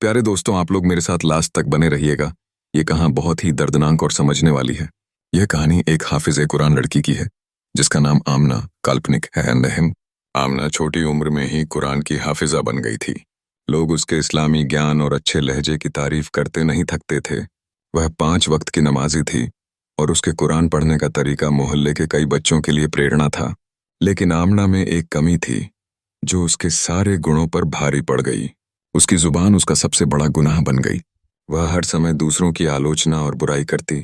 प्यारे दोस्तों, आप लोग मेरे साथ लास्ट तक बने रहिएगा। ये कहानी बहुत ही दर्दनाक और समझने वाली है। यह कहानी एक हाफिज कुरान लड़की की है जिसका नाम आमना काल्पनिक है नहीं। आमना छोटी उम्र में ही कुरान की हाफिजा बन गई थी। लोग उसके इस्लामी ज्ञान और अच्छे लहजे की तारीफ करते नहीं थकते थे। वह 5 वक्त की नमाजी थी और उसके कुरान पढ़ने का तरीका मोहल्ले के कई बच्चों के लिए प्रेरणा था। लेकिन आमना में एक कमी थी जो उसके सारे गुणों पर भारी पड़ गई। उसकी जुबान उसका सबसे बड़ा गुनाह बन गई। वह हर समय दूसरों की आलोचना और बुराई करती।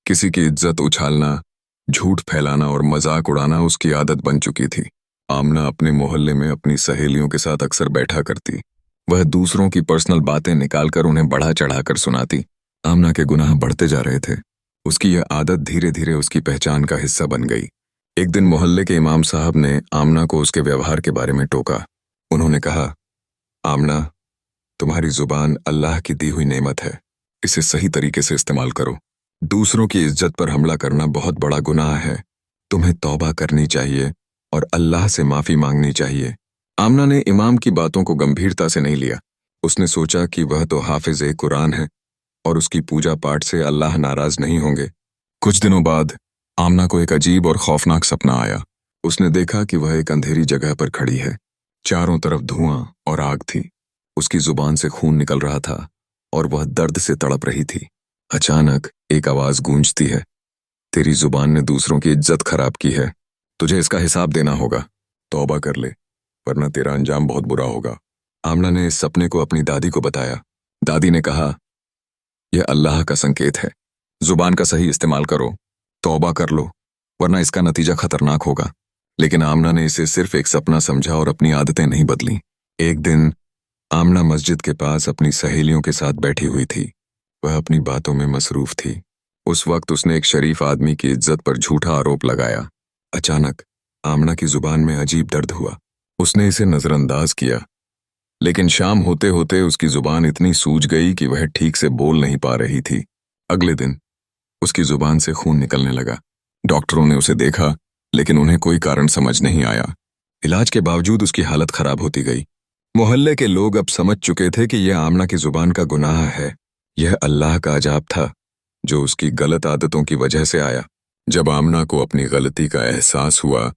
किसी की इज्जत उछालना, झूठ फैलाना और मजाक उड़ाना उसकी आदत बन चुकी थी। आमना अपने मोहल्ले में अपनी सहेलियों के साथ अक्सर बैठा करती। वह दूसरों की पर्सनल बातें निकालकर उन्हें बढ़ा चढ़ाकर सुनाती। आमना के गुनाह बढ़ते जा रहे थे। उसकी यह आदत धीरे धीरे उसकी पहचान का हिस्सा बन गई। एक दिन मोहल्ले के इमाम साहब ने आमना को उसके व्यवहार के बारे में टोका। उन्होंने कहा, आमना, तुम्हारी जुबान अल्लाह की दी हुई नेमत है। इसे सही तरीके से इस्तेमाल करो। दूसरों की इज्जत पर हमला करना बहुत बड़ा गुनाह है। तुम्हें तौबा करनी चाहिए और अल्लाह से माफी मांगनी चाहिए। आमना ने इमाम की बातों को गंभीरता से नहीं लिया। उसने सोचा कि वह तो हाफिज कुरान है और उसकी पूजा पाठ से अल्लाह नाराज नहीं होंगे। कुछ दिनों बाद आमना को एक अजीब और खौफनाक सपना आया। उसने देखा कि वह एक अंधेरी जगह पर खड़ी है। चारों तरफ धुआं और आग थी। उसकी जुबान से खून निकल रहा था और वह दर्द से तड़प रही थी। अचानक एक आवाज गूंजती है, तेरी जुबान ने दूसरों की इज्जत खराब की है। तुझे इसका हिसाब देना होगा। तौबा कर ले, वरना तेरा अंजाम बहुत बुरा होगा। आमना ने इस सपने को अपनी दादी को बताया। दादी ने कहा, यह अल्लाह का संकेत है। जुबान का सही इस्तेमाल करो, तौबा कर लो, वरना इसका नतीजा खतरनाक होगा। लेकिन आमना ने इसे सिर्फ एक सपना समझा और अपनी आदतें नहीं बदली। एक दिन आमना मस्जिद के पास अपनी सहेलियों के साथ बैठी हुई थी। वह अपनी बातों में मसरूफ थी। उस वक्त उसने एक शरीफ आदमी की इज्जत पर झूठा आरोप लगाया। अचानक आमना की जुबान में अजीब दर्द हुआ। उसने इसे नजरअंदाज किया, लेकिन शाम होते होते उसकी जुबान इतनी सूज गई कि वह ठीक से बोल नहीं पा रही थी। अगले दिन उसकी जुबान से खून निकलने लगा। डॉक्टरों ने उसे देखा, लेकिन उन्हें कोई कारण समझ नहीं आया। इलाज के बावजूद उसकी हालत खराब होती गई। मोहल्ले के लोग अब समझ चुके थे कि यह आमना की जुबान का गुनाह है। यह अल्लाह का अजाब था जो उसकी गलत आदतों की वजह से आया। जब आमना को अपनी गलती का एहसास हुआ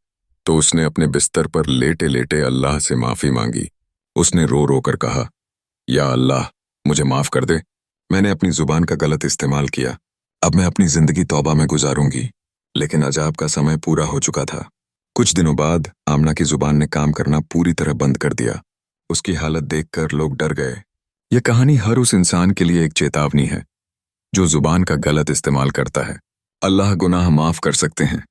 तो उसने अपने बिस्तर पर लेटे लेटे अल्लाह से माफी मांगी। उसने रो रो कर कहा, या अल्लाह, मुझे माफ कर दे। मैंने अपनी जुबान का गलत इस्तेमाल किया। अब मैं अपनी जिंदगी तौबा में गुजारूंगी। लेकिन अजाब का समय पूरा हो चुका था। कुछ दिनों बाद आमना की जुबान ने काम करना पूरी तरह बंद कर दिया। उसकी हालत देखकर लोग डर गए। यह कहानी हर उस इंसान के लिए एक चेतावनी है जो जुबान का गलत इस्तेमाल करता है। अल्लाह गुनाह माफ कर सकते हैं,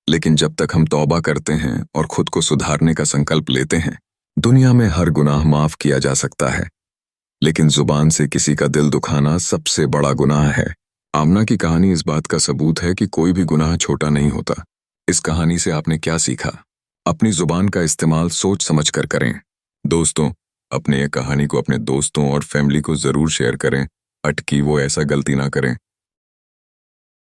लेकिन जब तक हम तौबा करते हैं और खुद को सुधारने का संकल्प लेते हैं, दुनिया में हर गुनाह माफ किया जा सकता है। लेकिन जुबान से किसी का दिल दुखाना सबसे बड़ा गुनाह है। आमना की कहानी इस बात का सबूत है कि कोई भी गुनाह छोटा नहीं होता। इस कहानी से आपने क्या सीखा? अपनी जुबान का इस्तेमाल सोच समझ कर करें। दोस्तों, अपने ये कहानी को अपने दोस्तों और फैमिली को जरूर शेयर करें, अटकी वो ऐसा गलती ना करें।